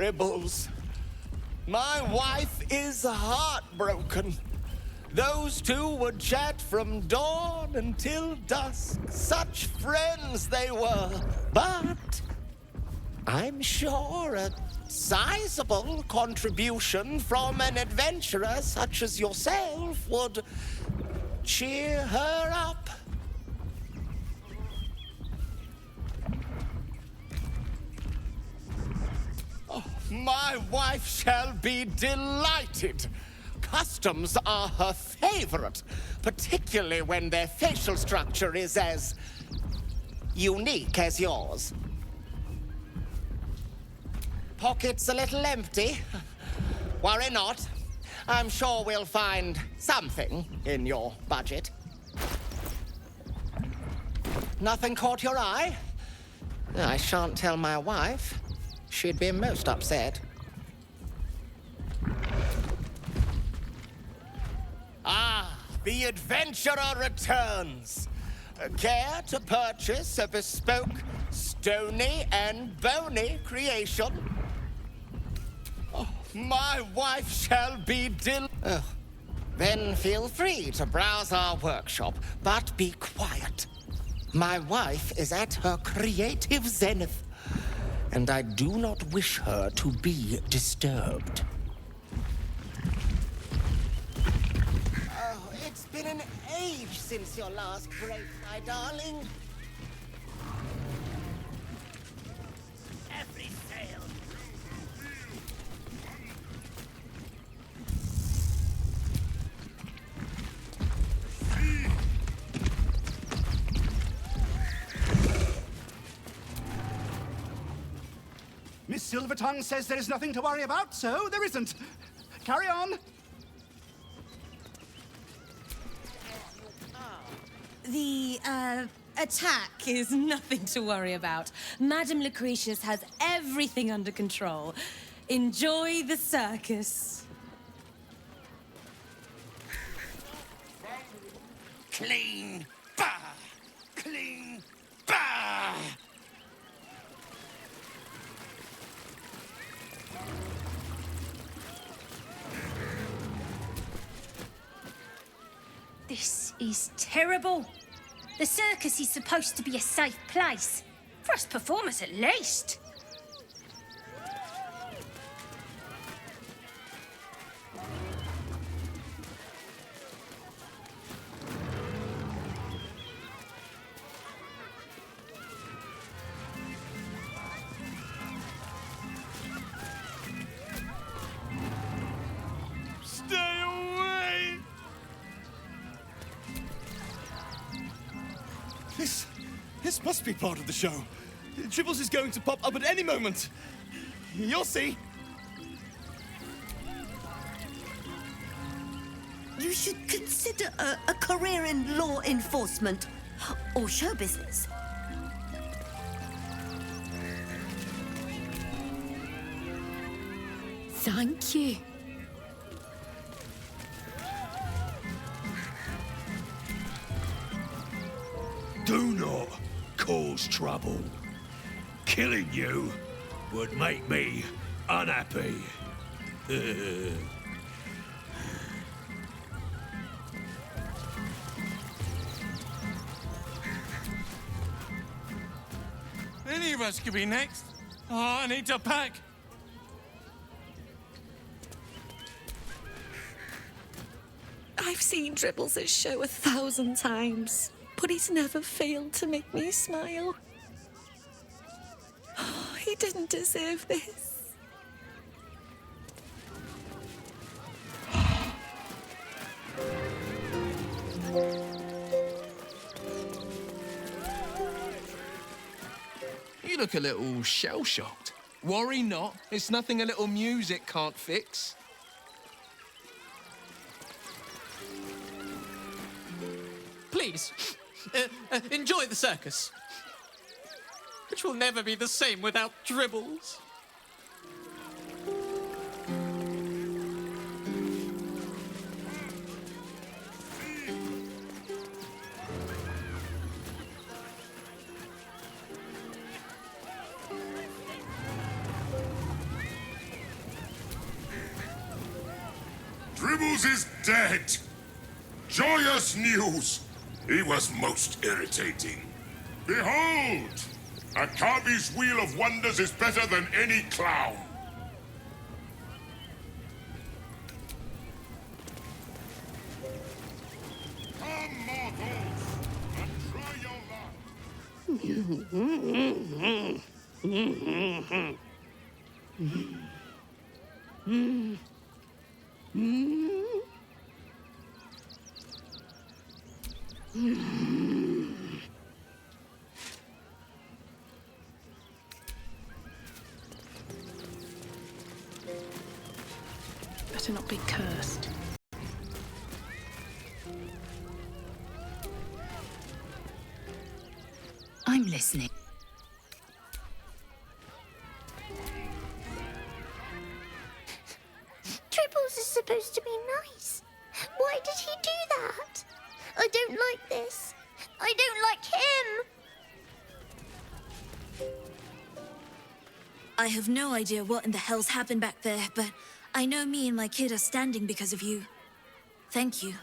Dribbles. My wife is heartbroken. Those two would chat from dawn until dusk. Such friends they were. But I'm sure a sizable contribution from an adventurer such as yourself would cheer her up. Oh, my wife shall be delighted. Customs are her favorite, particularly when their facial structure is as unique as yours. Pockets a little empty? Worry not. I'm sure we'll find something in your budget. Nothing caught your eye? I shan't tell my wife. She'd be most upset. Ah, the adventurer returns. Care to purchase a bespoke, stony and bony creation? Oh, my wife shall be Then feel free to browse our workshop, but be quiet. My wife is at her creative zenith, and I do not wish her to be disturbed. Oh, it's been an age since your last break, my darling. Every sail. Miss Silvertongue says there is nothing to worry about, so there isn't. Carry on. The, attack is nothing to worry about. Madame Lucretius has everything under control. Enjoy the circus. Clean, bah! Clean, bah! This is terrible. The circus is supposed to be a safe place. For us performers, at least. Stay away! This must be part of the show. Dribbles is going to pop up at any moment. You'll see. You should consider a career in law enforcement or show business. Thank you. Do not cause trouble. Killing you would make me unhappy. Any of us could be next. Oh, I need to pack. I've seen Dribbles' show 1,000 times, but he's never failed to make me smile. Oh, he didn't deserve this. You look a little shell-shocked. Worry not. It's nothing a little music can't fix. Please, enjoy the circus, which will never be the same without Dribbles. Dribbles is dead! Joyous news! He was most irritating. Behold! Akabi's Wheel of Wonders is better than any clown! Come, mortals, and try your luck. Better not be cursed. I'm listening. Tribbles is supposed to be nice. Why did he do that? I don't like this. I don't like him. I have no idea what in the hell's happened back there, but I know me and my kid are standing because of you. Thank you.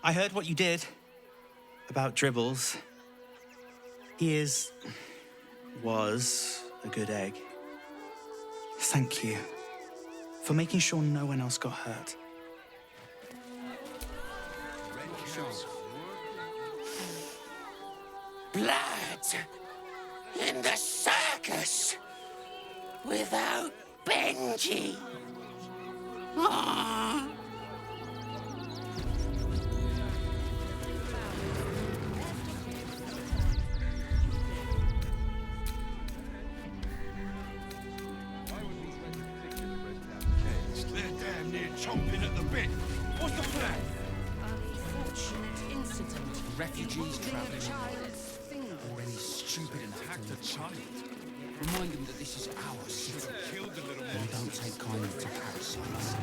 I heard what you did about Dribbles. He was a good egg. Thank you for making sure no one else got hurt. Blood in the circus without Benji. Aww. They're damn near chomping at the bit. What's the plan? Unfortunate incident. Refugees traveling or any stupid enough to child. Remind them that this is our city. Killed the little We don't take kindly to parasites.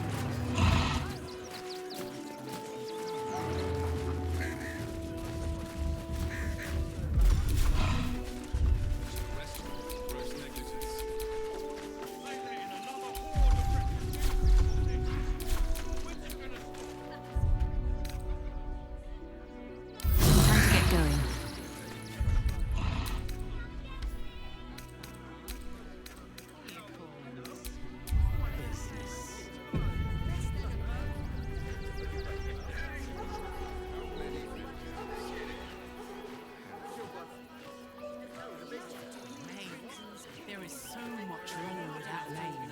There is so much wrong with that name.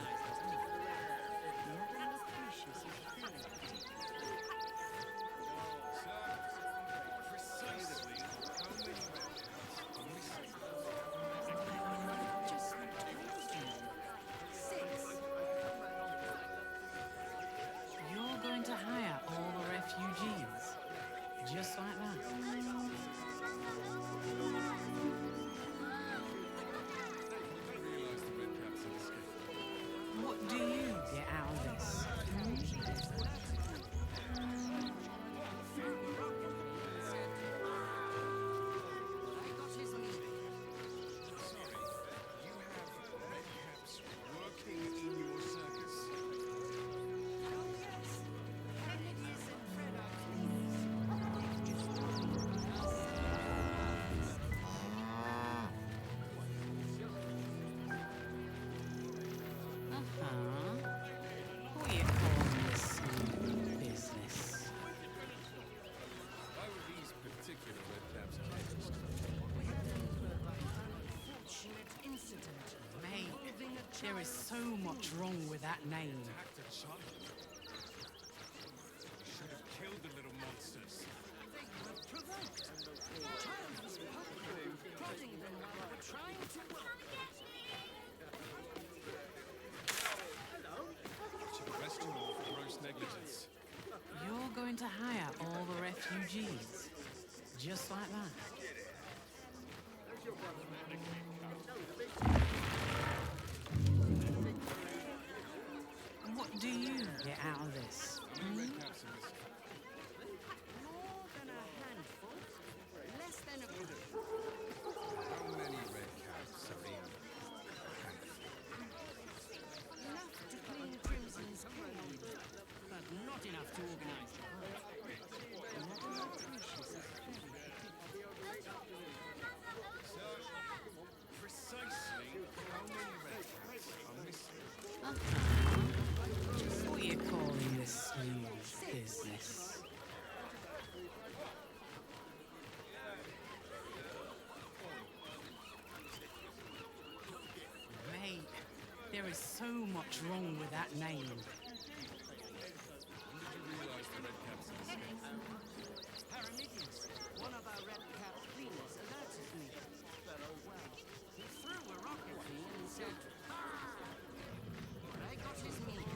You're going to hire all the refugees, just like that. What do you get out of this? What you call this business? Unfortunate incident. Mate, there is so much wrong with that name. Should have killed the little monsters. Arrest you all for gross negligence. You're going to hire all the refugees, just like that. What do you get out of this? More than a handful, less than a There is so much wrong with that name. Paramidius, one of our red-capped cleaners, alerted me. Well, he threw a rock at me and said, "Ha!" But I got his meaning.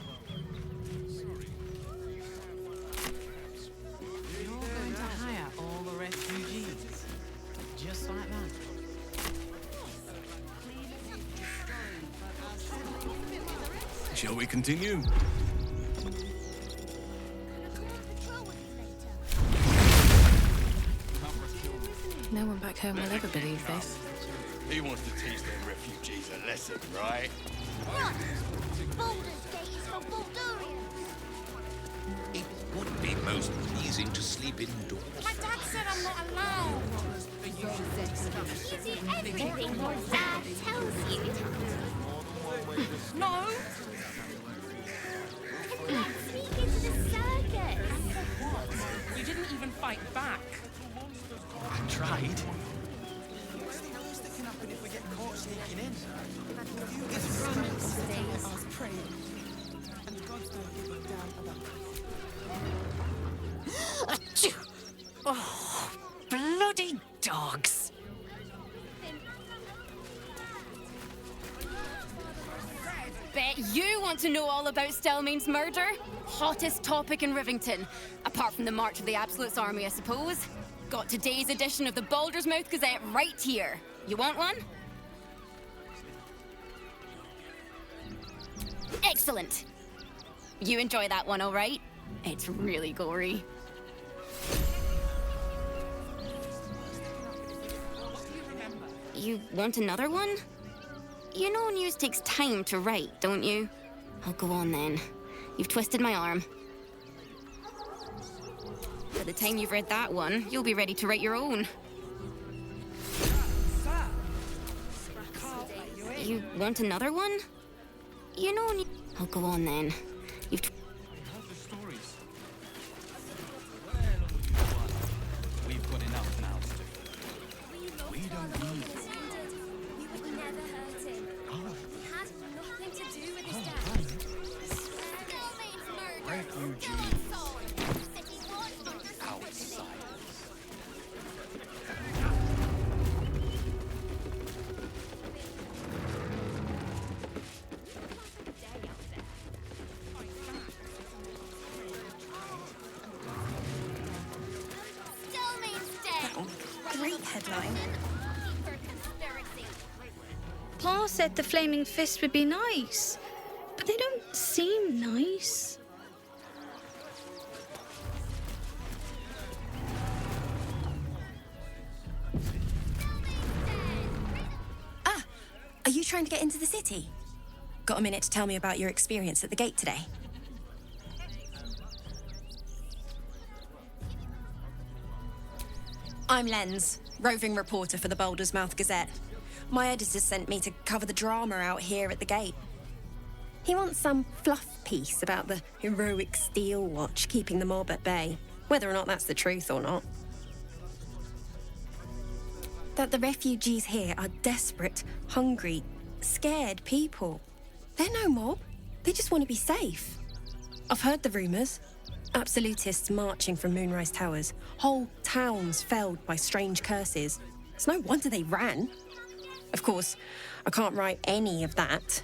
You're going to hire all the refugees. Just like that. Shall we continue? No one back home will ever believe this. He wants to teach them refugees a lesson, right? What? Baldur's Gate is for Baldurians. It would be most pleasing to sleep indoors. My dad said I'm not allowed. You do everything your dad tells you. No. Let's sneak into the circus. You didn't even fight back. I tried. What's the worst that can happen if we get caught sneaking in? This stay as prey. And gods don't give a damn about. Oh, bloody dogs. Bet you want to know all about Stelmane's murder? Hottest topic in Rivington. Apart from the March of the Absolute's army, I suppose. Got today's edition of the Baldur's Mouth Gazette right here. You want one? Excellent. You enjoy that one, all right? It's really gory. You want another one? You know news takes time to write, don't you? Oh, go on then. You've twisted my arm. By the time you've read that one, you'll be ready to write your own. You want another one? You know... Oh, go on then. You've... We've got enough now to do. We don't need it. You would never hurt him. He had nothing to do with his death. Stelmane's murder. Refugees. Great headline. Pa said the Flaming Fist would be nice, but they don't seem nice. Ah, are you trying to get into the city? Got a minute to tell me about your experience at the gate today? I'm Lens, roving reporter for the Baldur's Mouth Gazette. My editor sent me to cover the drama out here at the gate. He wants some fluff piece about the heroic Steel Watch keeping the mob at bay, whether or not that's the truth or not. That the refugees here are desperate, hungry, scared people. They're no mob. They just want to be safe. I've heard the rumours. Absolutists marching from Moonrise Towers. Whole towns felled by strange curses. It's no wonder they ran. Of course, I can't write any of that.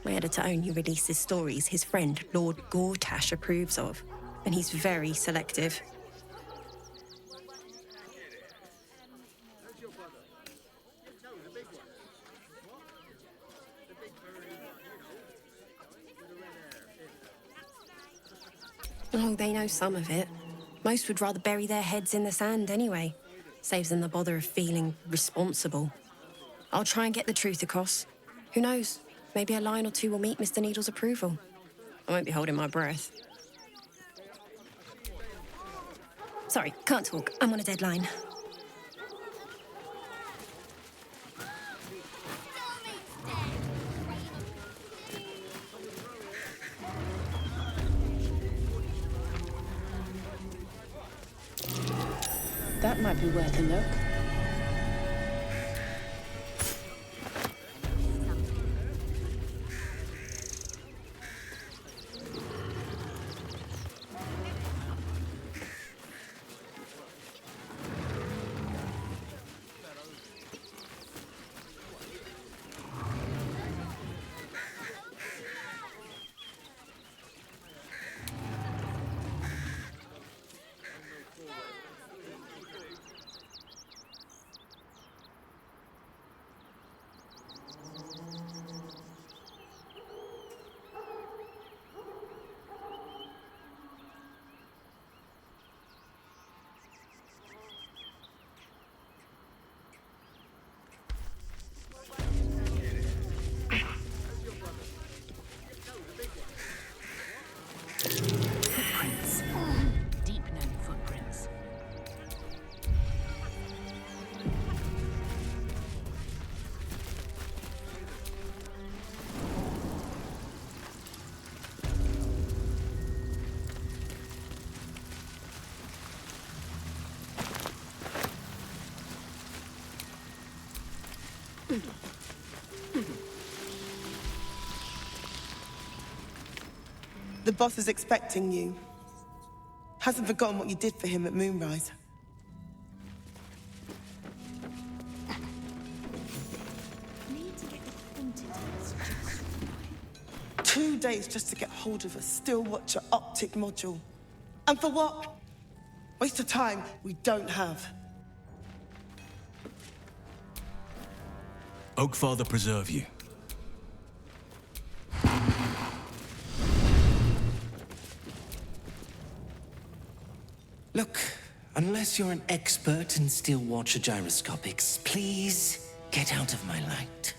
My editor only releases stories his friend Lord Gortash approves of, and he's very selective. Oh, they know some of it. Most would rather bury their heads in the sand anyway. Saves them the bother of feeling responsible. I'll try and get the truth across. Who knows? Maybe a line or two will meet Mr. Needle's approval. I won't be holding my breath. Sorry, can't talk. I'm on a deadline. That might be worth a look. The boss is expecting you. Hasn't forgotten what you did for him at Moonrise. Need to get acquainted with just 2 days just to get hold of a still watcher optic module. And for what? Waste of time we don't have. Oakfather preserve you. Look, unless you're an expert in steel watcher gyroscopics, please get out of my light.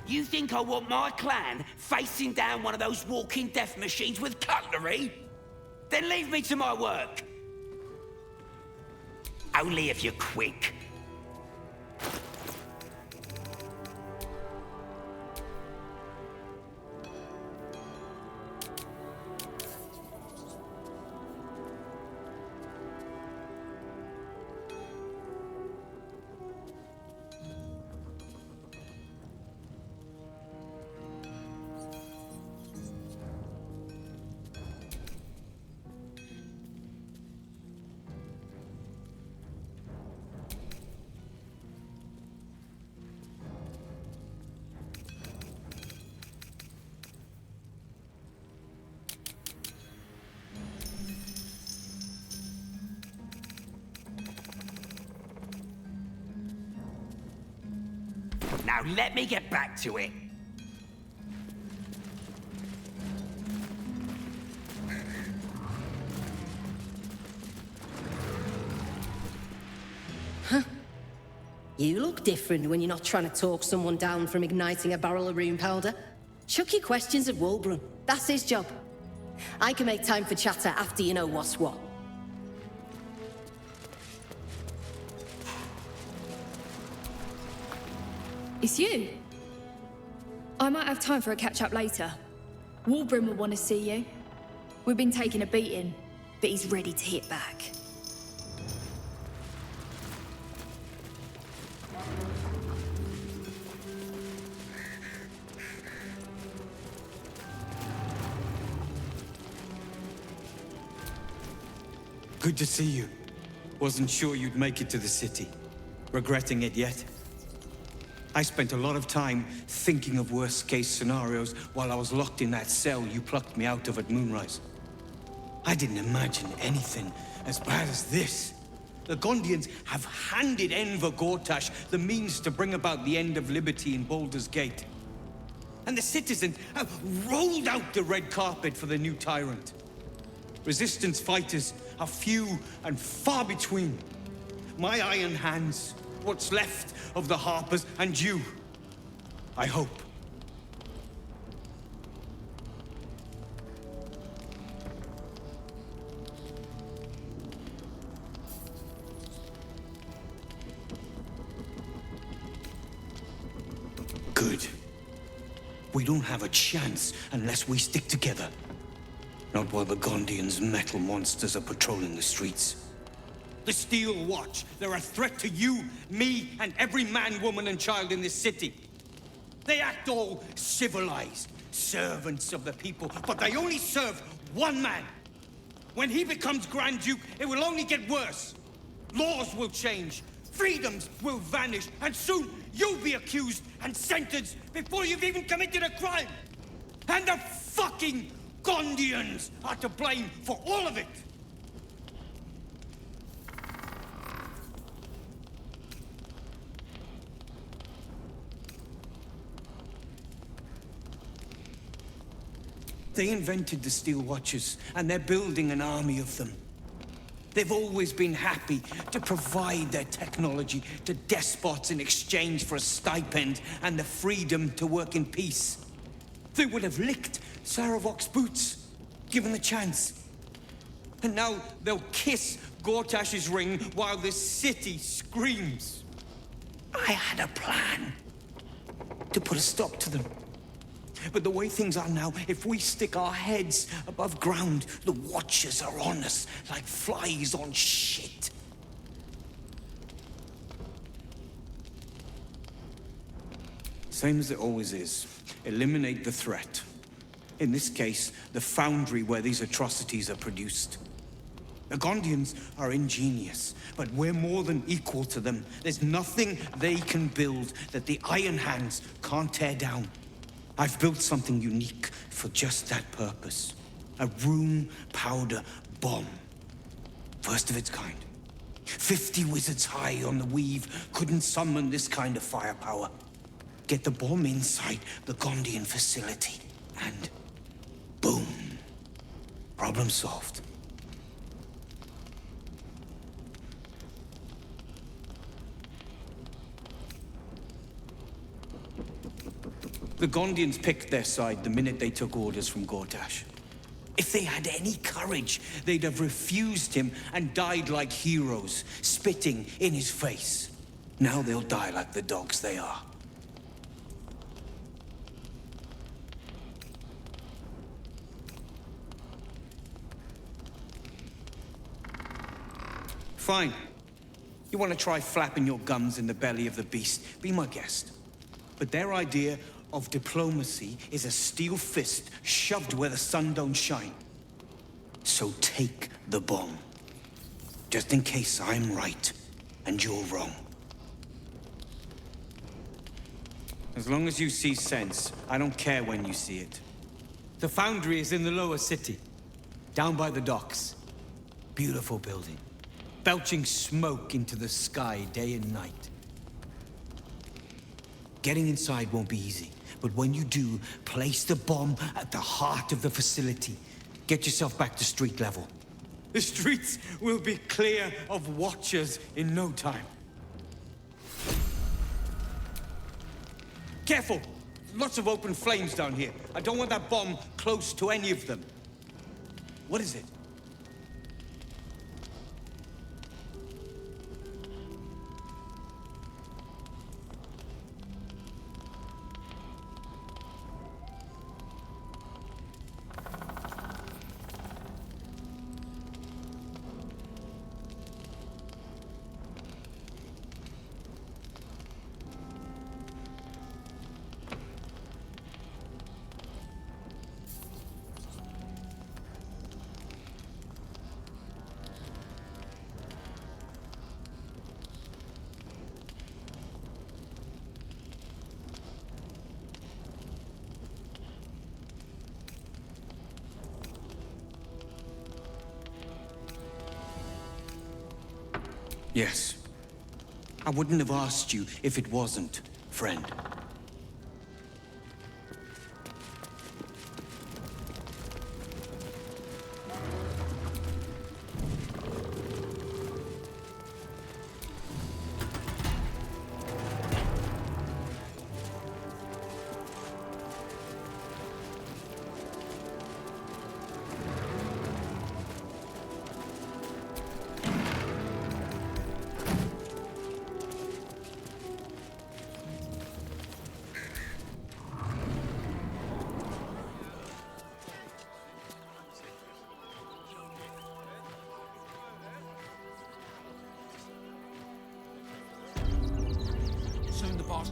You think I want my clan facing down one of those walking death machines with cutlery? Then leave me to my work. Only if you're quick. Now let me get back to it. Huh? You look different when you're not trying to talk someone down from igniting a barrel of rune powder. Chuck your questions at Wulbrun. That's his job. I can make time for chatter after you know what's what. It's you. I might have time for a catch-up later. Wulbrun will want to see you. We've been taking a beating, but he's ready to hit back. Good to see you. Wasn't sure you'd make it to the city. Regretting it yet? I spent a lot of time thinking of worst-case scenarios while I was locked in that cell you plucked me out of at Moonrise. I didn't imagine anything as bad as this. The Gondians have handed Enver Gortash the means to bring about the end of liberty in Baldur's Gate. And the citizens have rolled out the red carpet for the new tyrant. Resistance fighters are few and far between. My iron hands, what's left of the Harpers, and you, I hope. Good. We don't have a chance unless we stick together. Not while the Gondians' metal monsters are patrolling the streets. The Steel Watch, they're a threat to you, me, and every man, woman, and child in this city. They act all civilized, servants of the people, but they only serve one man. When he becomes Grand Duke, it will only get worse. Laws will change, freedoms will vanish, and soon you'll be accused and sentenced before you've even committed a crime. And the fucking Gondians are to blame for all of it. They invented the Steel Watchers, and they're building an army of them. They've always been happy to provide their technology to despots in exchange for a stipend and the freedom to work in peace. They would have licked Saravok's boots, given the chance. And now they'll kiss Gortash's ring while this city screams. I had a plan to put a stop to them. But the way things are now, if we stick our heads above ground, the Watchers are on us like flies on shit. Same as it always is. Eliminate the threat. In this case, the foundry where these atrocities are produced. The Gondians are ingenious, but we're more than equal to them. There's nothing they can build that the Iron Hands can't tear down. I've built something unique for just that purpose. A room powder bomb. First of its kind. 50 wizards high on the weave couldn't summon this kind of firepower. Get the bomb inside the Gondian facility, and boom. Problem solved. The Gondians picked their side the minute they took orders from Gortash. If they had any courage, they'd have refused him and died like heroes, spitting in his face. Now they'll die like the dogs they are. Fine. You want to try flapping your gums in the belly of the beast, be my guest. But their idea of diplomacy is a steel fist shoved where the sun don't shine. So take the bomb. Just in case I'm right and you're wrong. As long as you see sense, I don't care when you see it. The foundry is in the lower city, down by the docks. Beautiful building. Belching smoke into the sky day and night. Getting inside won't be easy, but when you do, place the bomb at the heart of the facility. Get yourself back to street level. The streets will be clear of Watchers in no time. Careful! Lots of open flames down here. I don't want that bomb close to any of them. What is it? Yes. I wouldn't have asked you if it wasn't, friend. Soon the boss.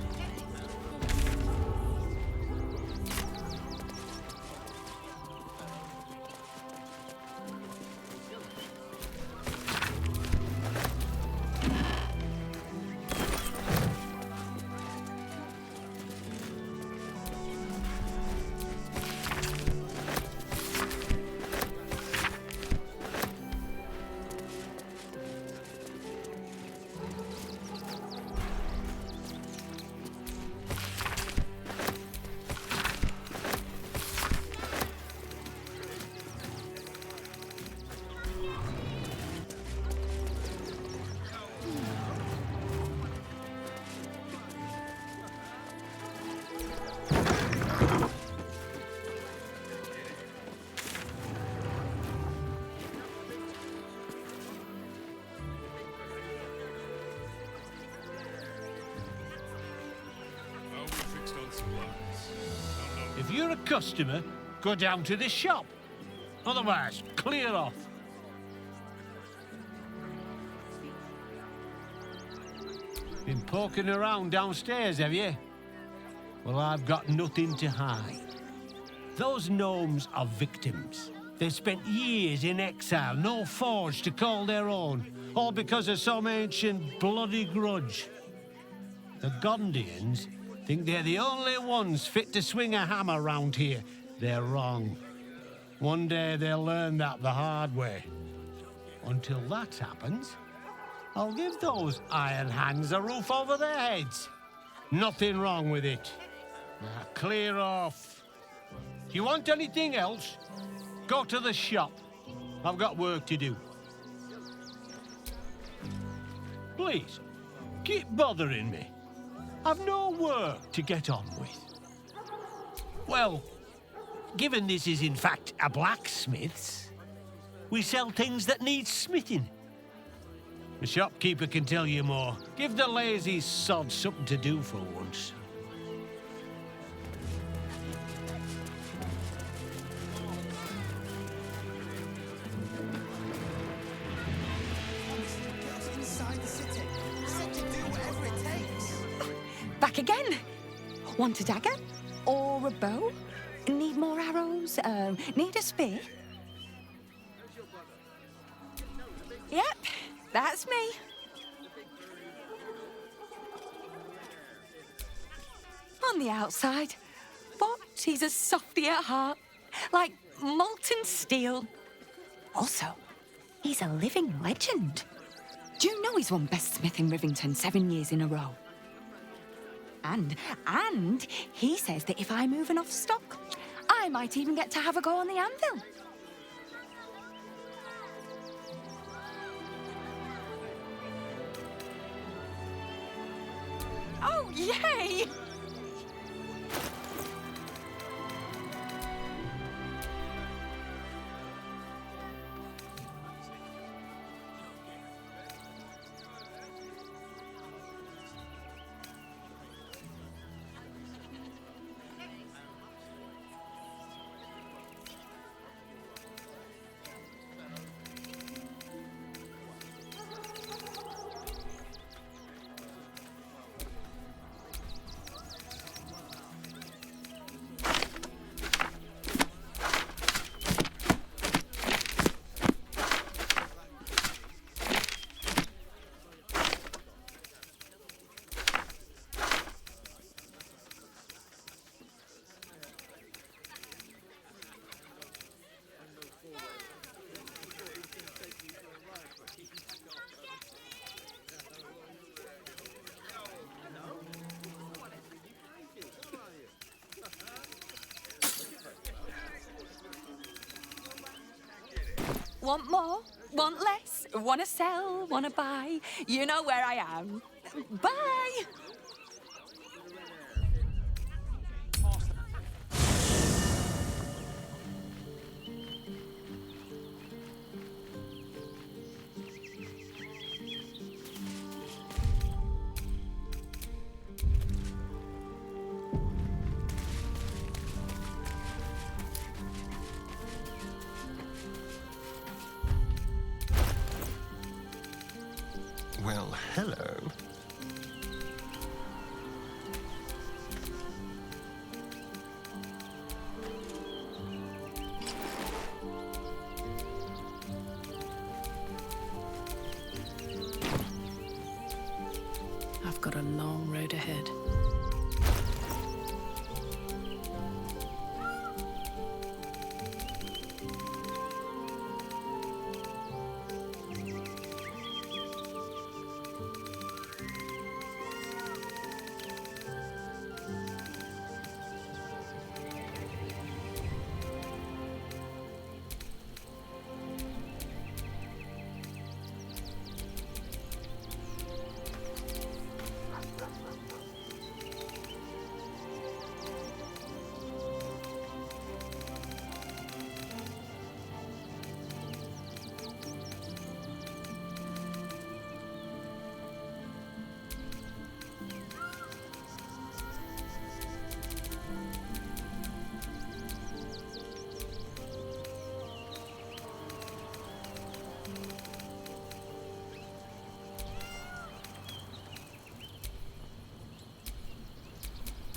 How we fixed on supplies? How long If you're a customer, go down to the shop. Otherwise, clear off. Been poking around downstairs, have you? Well, I've got nothing to hide. Those gnomes are victims. They've spent years in exile, no forge to call their own, all because of some ancient bloody grudge. The Gondians think they're the only ones fit to swing a hammer round here. They're wrong. One day they'll learn that the hard way. Until that happens, I'll give those iron hands a roof over their heads. Nothing wrong with it. Now clear off. If you want anything else, go to the shop. I've got work to do. Please, keep bothering me. I've no work to get on with. Well, given this is in fact a blacksmith's, we sell things that need smithing. The shopkeeper can tell you more. Give the lazy sod something to do for once. Inside the city. Said to do whatever it takes. Back again. Want a dagger? Or a bow? Need more arrows? Need a spear? Yep, that's me. On the outside, but he's a softy at heart, like molten steel. Also, he's a living legend. Do you know he's won Best Smith in Rivington 7 years in a row? And he says that if I move enough stock, I might even get to have a go on the anvil. Oh, yay! Want more? Want less? Wanna sell? Wanna buy? You know where I am. Bye! Well, hello. I've got a long road ahead.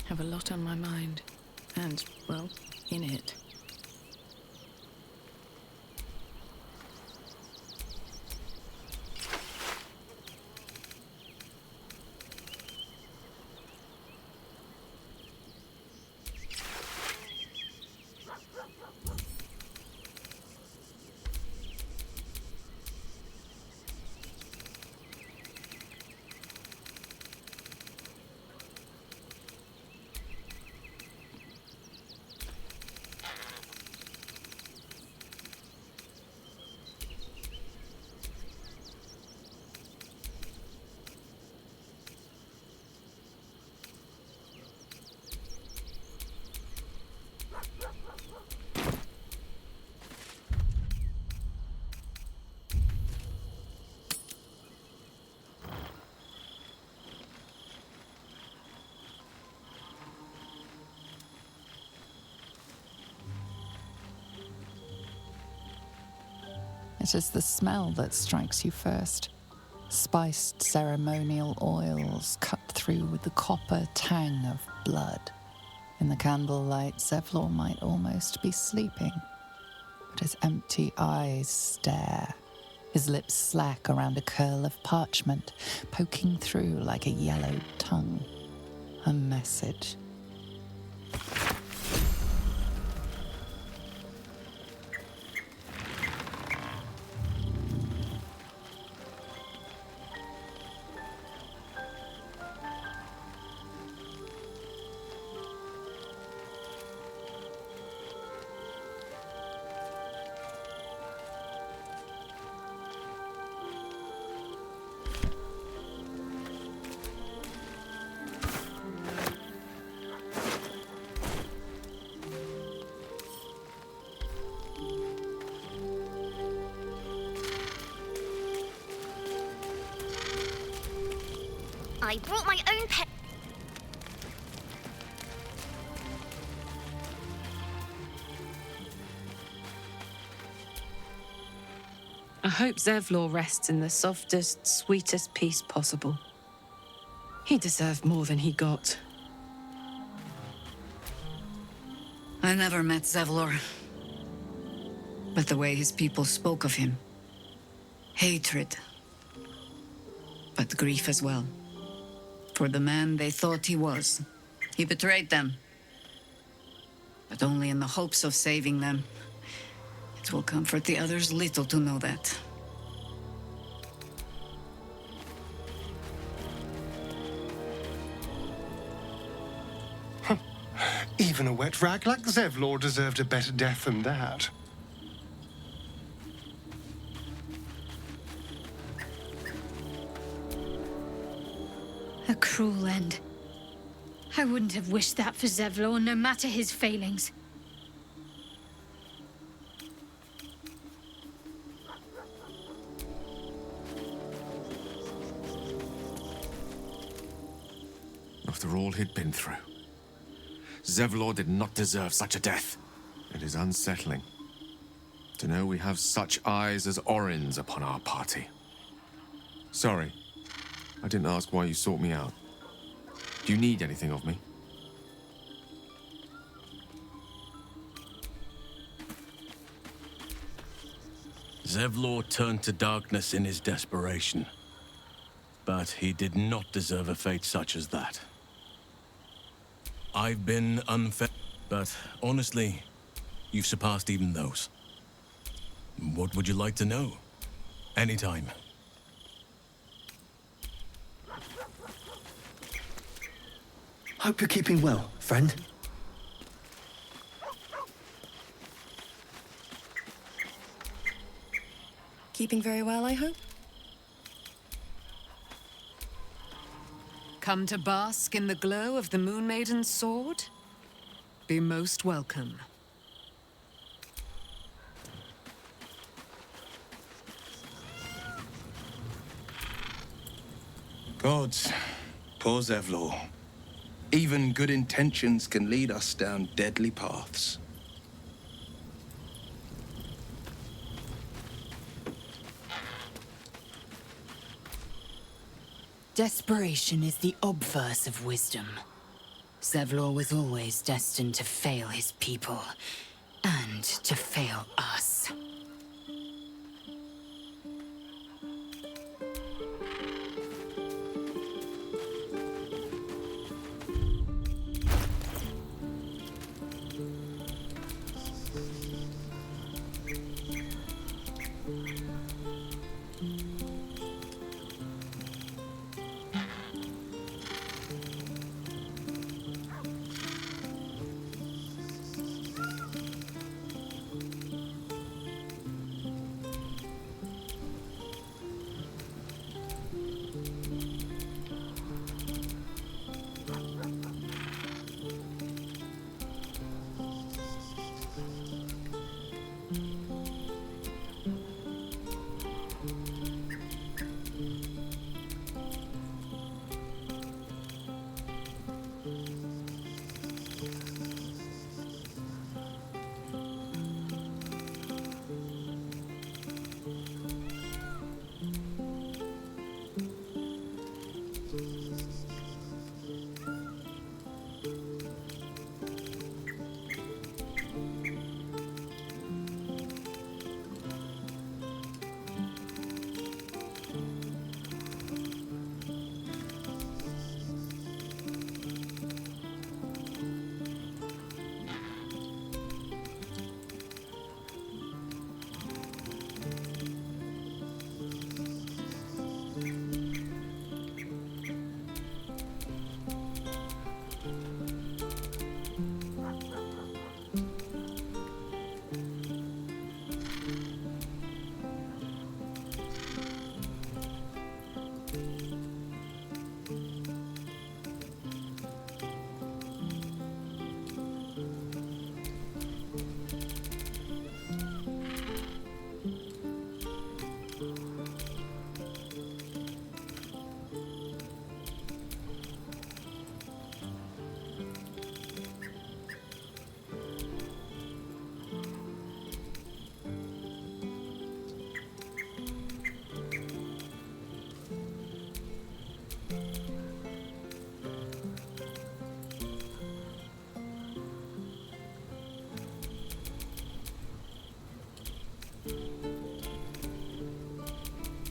have a lot on my mind. And, well, in it. It is the smell that strikes you first. Spiced ceremonial oils cut through with the copper tang of blood. In the candlelight, Zevlor might almost be sleeping, but his empty eyes stare, his lips slack around a curl of parchment, poking through like a yellowed tongue. A message. I brought my own pet. I hope Zevlor rests in the softest, sweetest peace possible. He deserved more than he got. I never met Zevlor. But the way his people spoke of him. Hatred. But grief as well. For the man they thought he was. He betrayed them. But only in the hopes of saving them. It will comfort the others little to know that. Even a wet rag like Zevlor deserved a better death than that. A cruel end. I wouldn't have wished that for Zevlor, no matter his failings. After all he'd been through, Zevlor did not deserve such a death. It is unsettling to know we have such eyes as Orins upon our party. Sorry, I didn't ask why you sought me out. Do you need anything of me? Zevlor turned to darkness in his desperation. But he did not deserve a fate such as that. I've been unfair, but honestly, you've surpassed even those. What would you like to know? Anytime. Hope you're keeping well, friend. Keeping very well, I hope? Come to bask in the glow of the Moon Maiden's sword? Be most welcome. Gods, poor Zevlor. Even good intentions can lead us down deadly paths. Desperation is the obverse of wisdom. Zevlor was always destined to fail his people, and to fail us.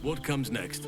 What comes next?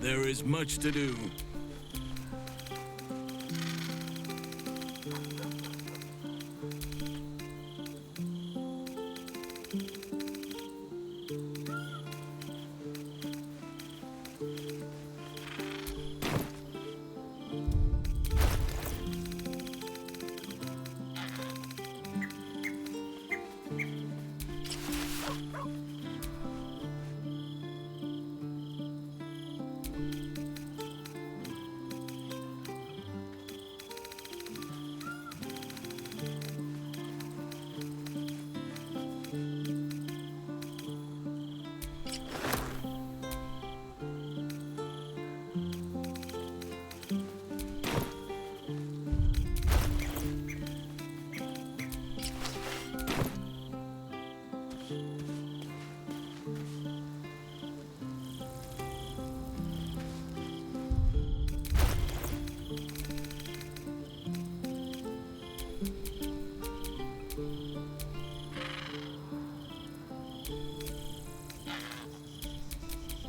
There is much to do.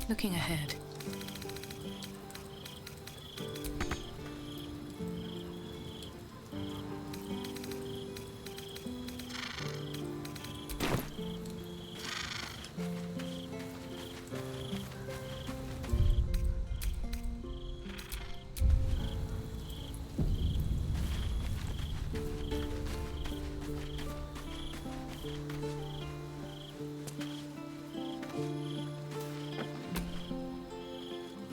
Looking ahead.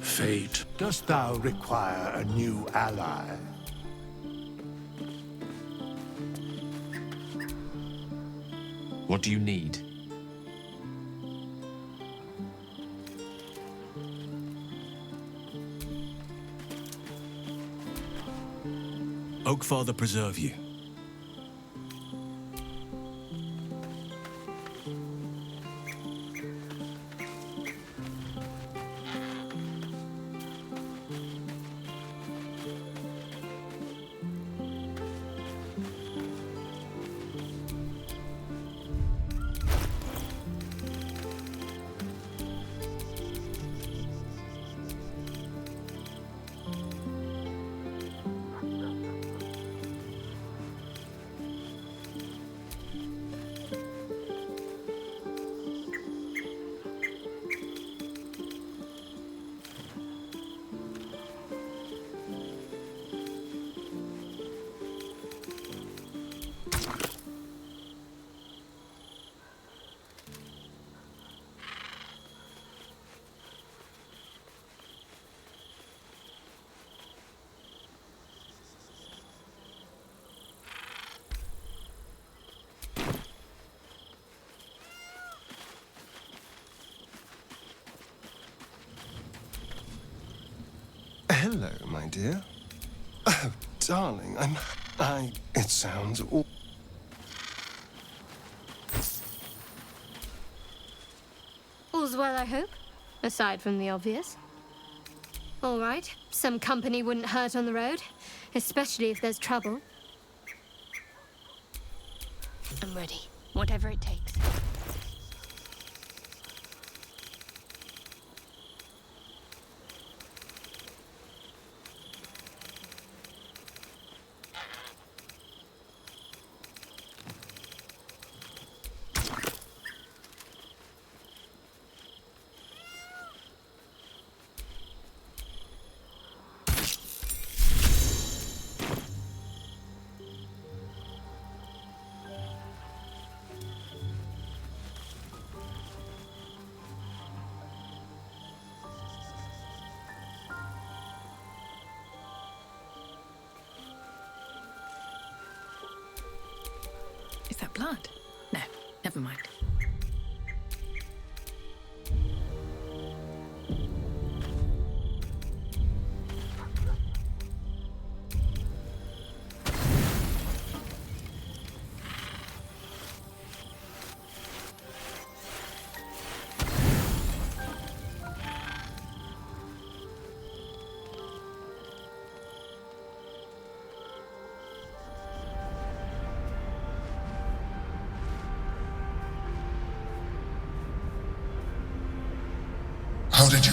Fate, dost thou require a new ally? What do you need? Oakfather preserve you. Hello, my dear. Oh, darling, it sounds all... All's well, I hope, aside from the obvious. All right, some company wouldn't hurt on the road, especially if there's trouble. I'm ready, whatever it takes. Is that blood? No, never mind. How did you?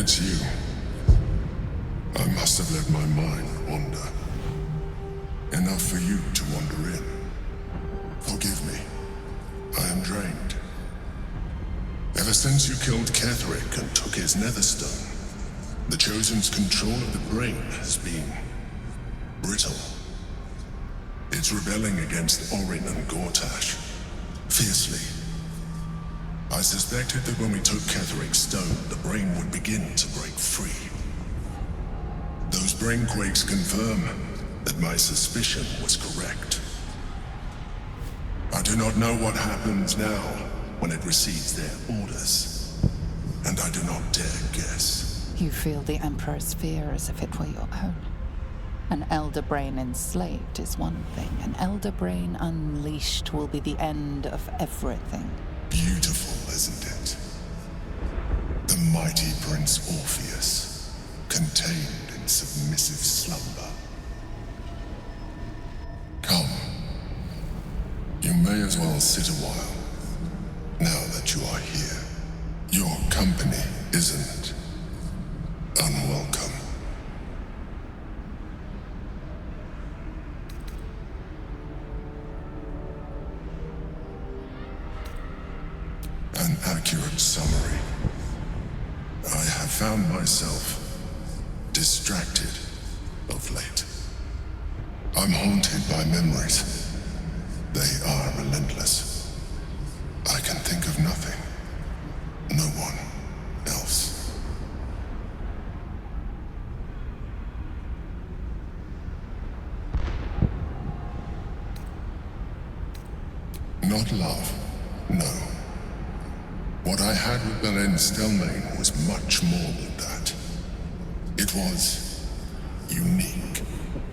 It's you. I must have let my mind wander. Enough for you to wander in. Forgive me. I am drained. Ever since you killed Ketherick and took his netherstone, the Chosen's control of the brain has been brittle. It's rebelling against Orin and Gortash, fiercely. I suspected that when we took Ketherick's stone, the brain would begin to break free. Those brain quakes confirm that my suspicion was correct. I do not know what happens now when it receives their orders, and I do not dare guess. You feel the Emperor's fear as if it were your own. An elder brain enslaved is one thing. An elder brain unleashed will be the end of everything. Beautiful, isn't it? The mighty Prince Orpheus, contained in submissive slumber. Come. You may as well sit a while, now that you are here. Your company isn't unwelcome. An accurate summary. I have found myself distracted of late. I'm haunted by memories. They are relentless. I can think of nothing. No one else. Not love, no. What I had with Belen Stelmane was much more than that. It was unique,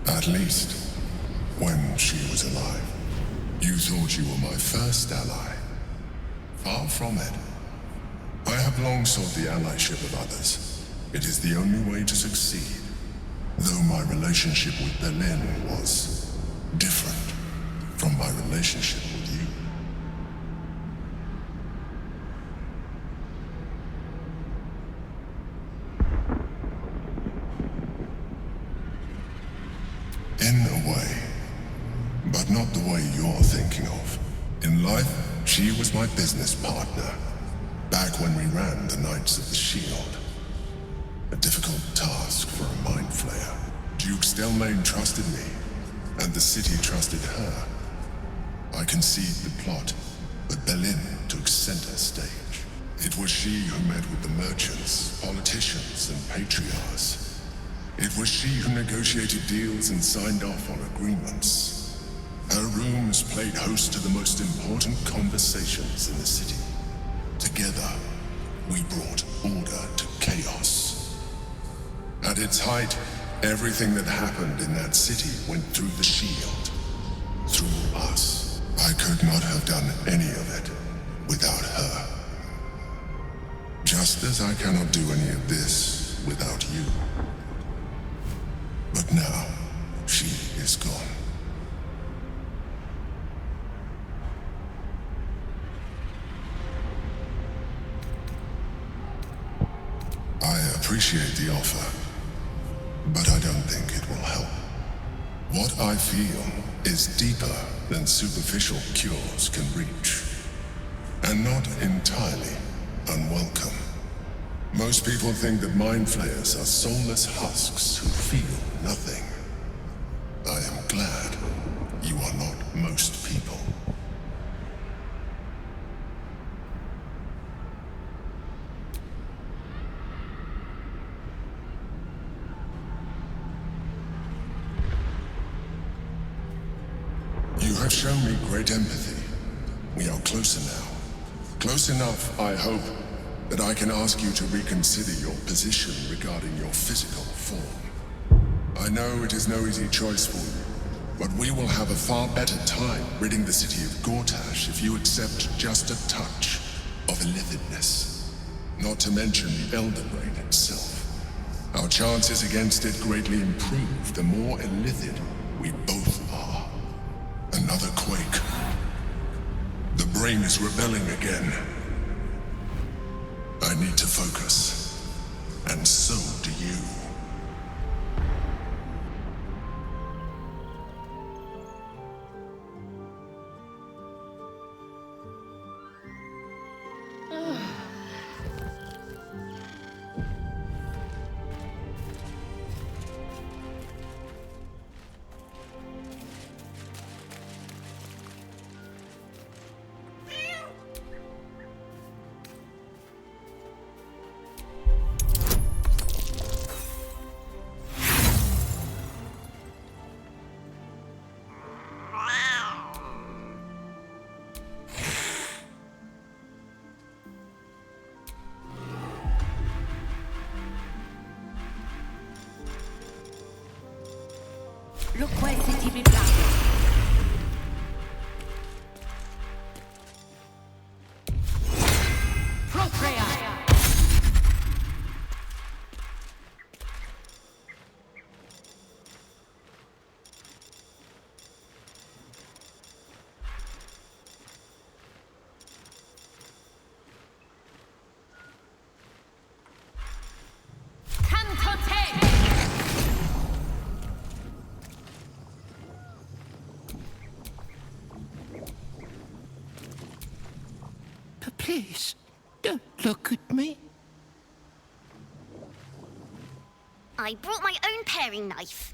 at least when she was alive. You thought you were my first ally. Far from it. I have long sought the allyship of others. It is the only way to succeed. Though my relationship with Belen was different from my relationship with you. In a way, but not the way you're thinking of. In life, she was my business partner, back when we ran the Knights of the Shield. A difficult task for a mind flayer. Duke Stelmane trusted me, and the city trusted her. I conceived the plot, but Belen took center stage. It was she who met with the merchants, politicians, and patriarchs. It was she who negotiated deals and signed off on agreements. Her rooms played host to the most important conversations in the city. Together, we brought order to chaos. At its height, everything that happened in that city went through the shield. Through us. I could not have done any of it without her. Just as I cannot do any of this without you. But now, she is gone. I appreciate the offer, but I don't think it will help. What I feel is deeper than superficial cures can reach, and not entirely unwelcome. Most people think that mind flayers are soulless husks who feel nothing. I am glad you are not most people. You have shown me great empathy. We are closer now. Close enough, I hope, that I can ask you to reconsider your position regarding your physical form. I know it is no easy choice for you, but we will have a far better time ridding the city of Gortash if you accept just a touch of illithidness. Not to mention the Elder Brain itself. Our chances against it greatly improve the more illithid we both are. Another quake. The brain is rebelling again. I need to focus. And so do you. Look where city be black. Please, don't look at me. I brought my own paring knife.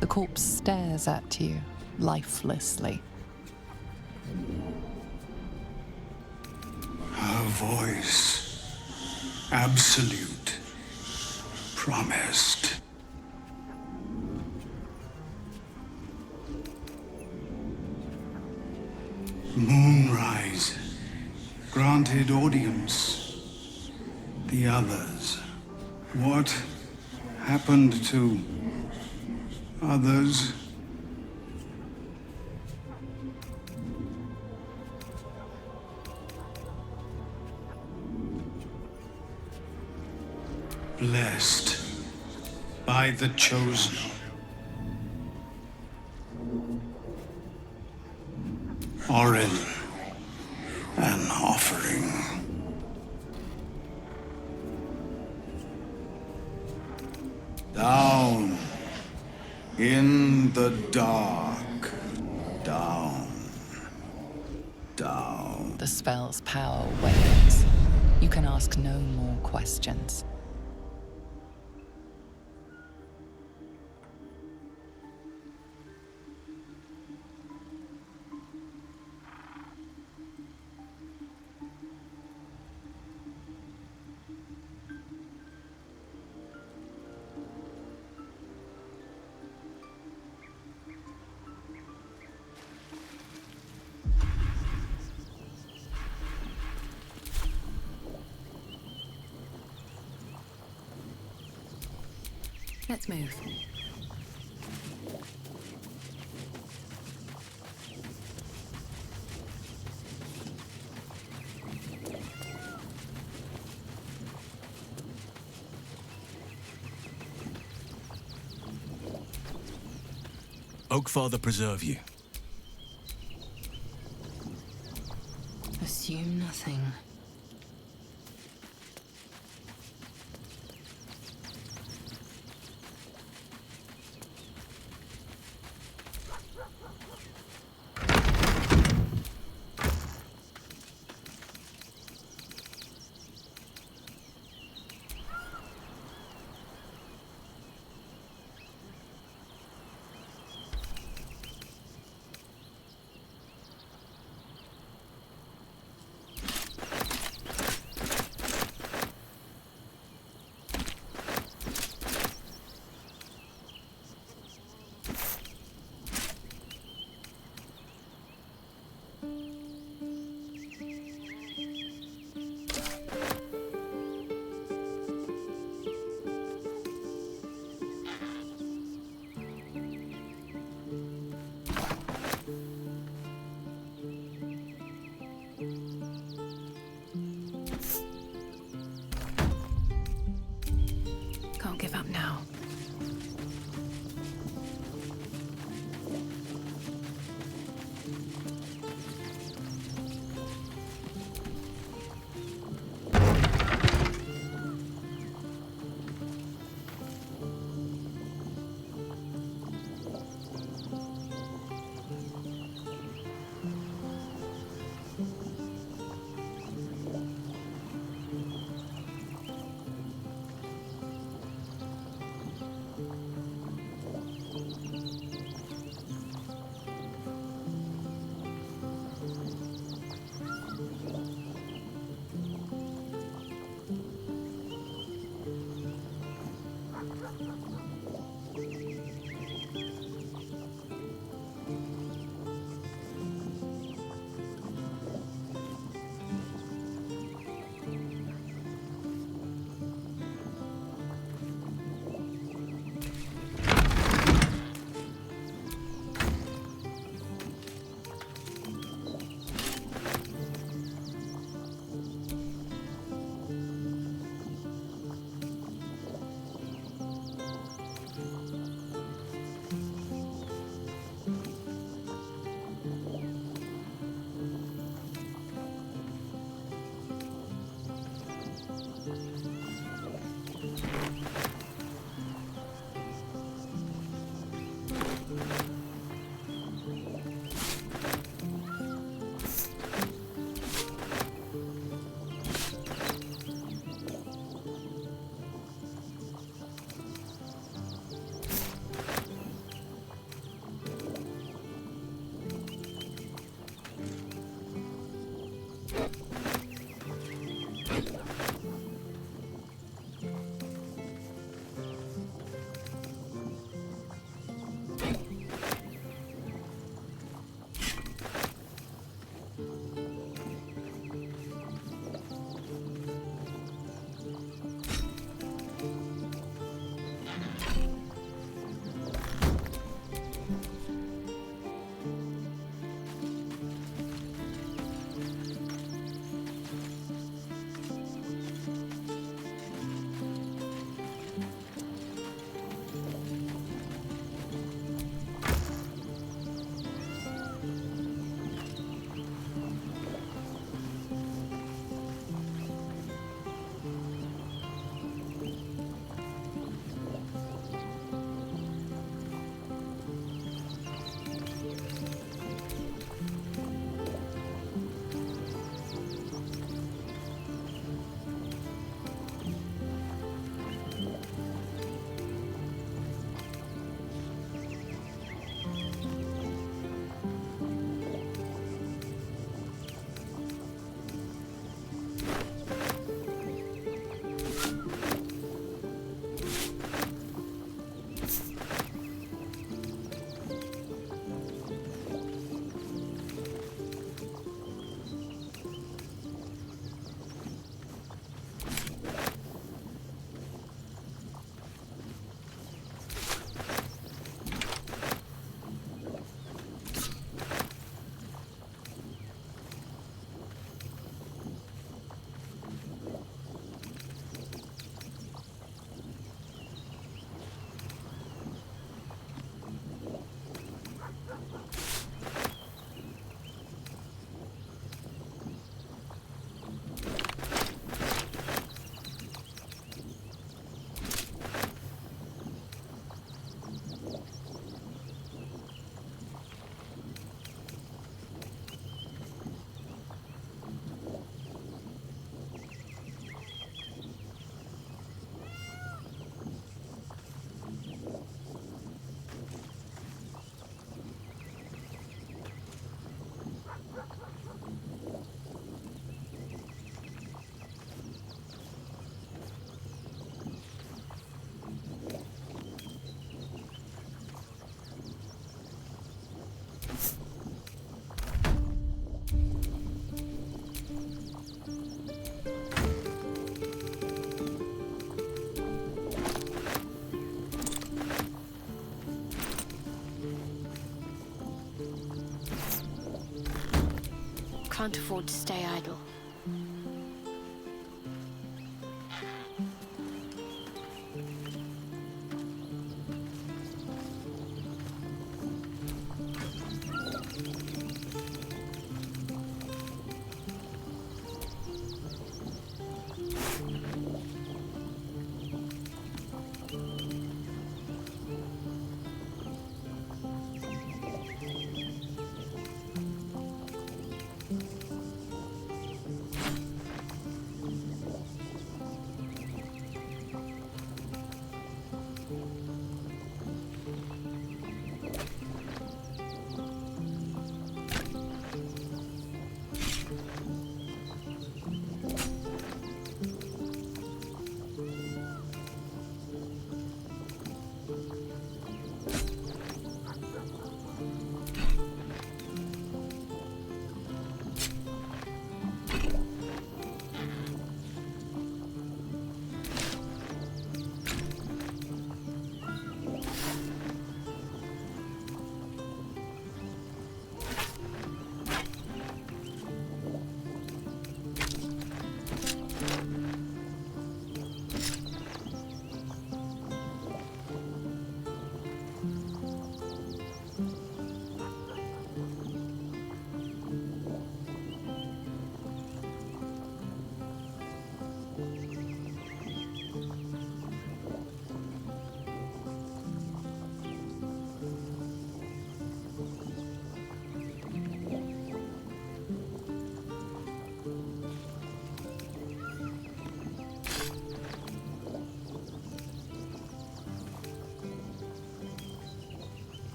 The corpse stares at you, lifelessly. Her voice, absolute, promised. Moonrise, granted audience. The others. What happened to others? Blessed by the chosen. Orin, an offering. Down in the dark. Down. Down. The spell's power wanes. You can ask no more questions. Let's move. Oakfather preserve you. Assume nothing. Can't give up now. can't afford to stay idle.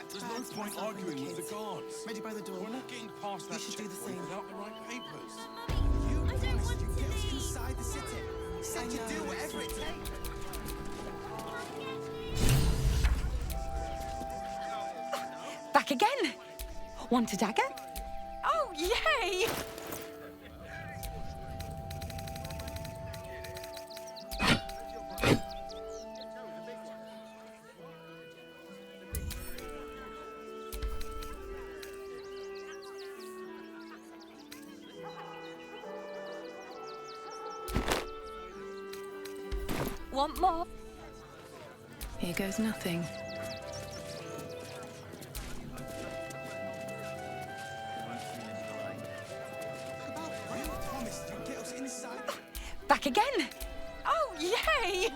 There's no point arguing with the guards. Ready by the door. We're not getting past that checkpoint without the right papers. You promised you'd get us inside the city. Said you'd do whatever it takes. Back again. Want a dagger? Oh, yay! Want more? Here goes nothing. Back again. Oh, yay!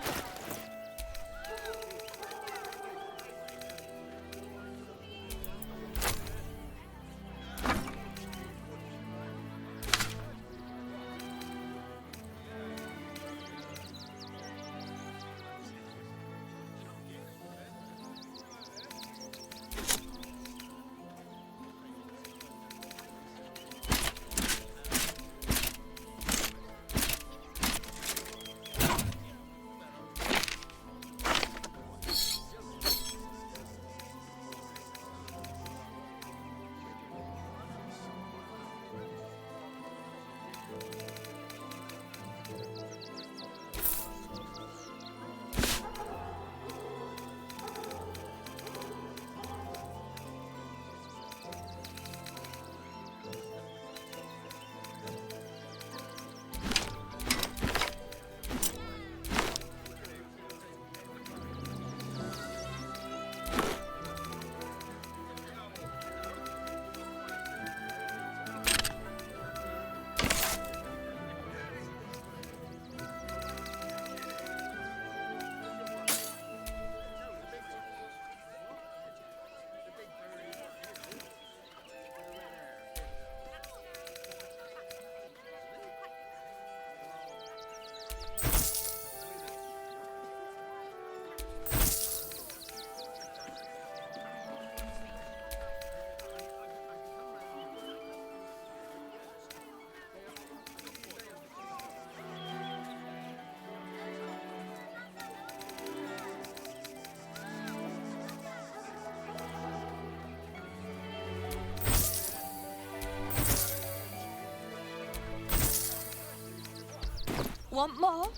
want more?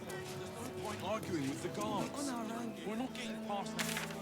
There's no point arguing with the guards. We're not getting past that.